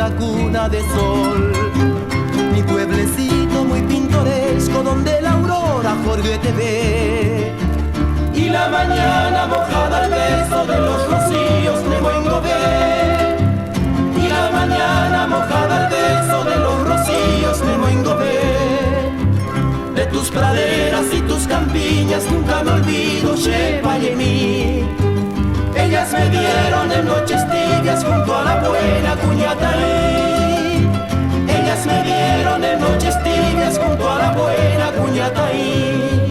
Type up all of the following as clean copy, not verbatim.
la cuna de sol. Mi pueblecito muy pintoresco donde la aurora Jorge te ve. Y la mañana mojada al beso de los rocíos de Moingobé. Y la mañana mojada al beso de los rocíos de Moingobé. De tus praderas y tus campiñas nunca me olvido, Shepa y mí. Ellas me dieron en noches tibias junto a la buena Cuñataí. Ellas me dieron en noches tibias junto a la buena Cuñataí.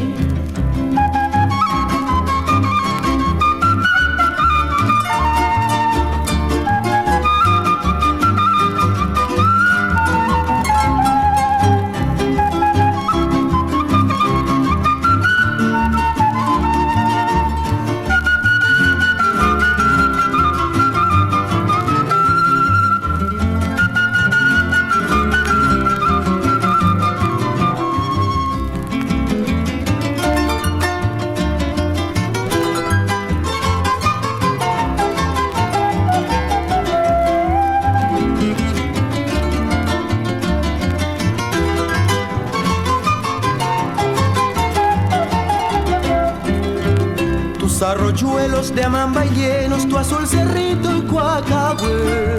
Arroyuelos de Amamba y llenos, tu azul cerrito y Cuacahue.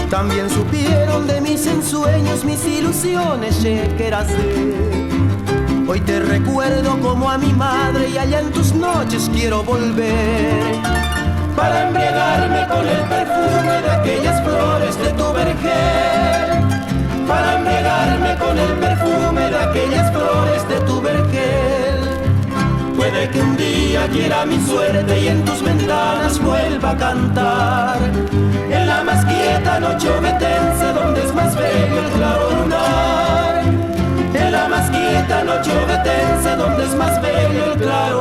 También supieron de mis ensueños, mis ilusiones, Chequeracé. Hoy te recuerdo como a mi madre y allá en tus noches quiero volver para embriagarme con el perfume de aquellas flores de tu vergel. Para embriagarme con el perfume de aquellas flores de tu vergel. Puede que un día quiera mi suerte y en tus ventanas vuelva a cantar. En la más quieta noche ovetense donde es más bello el claro lunar. En la más quieta noche ovetense donde es más bello el claro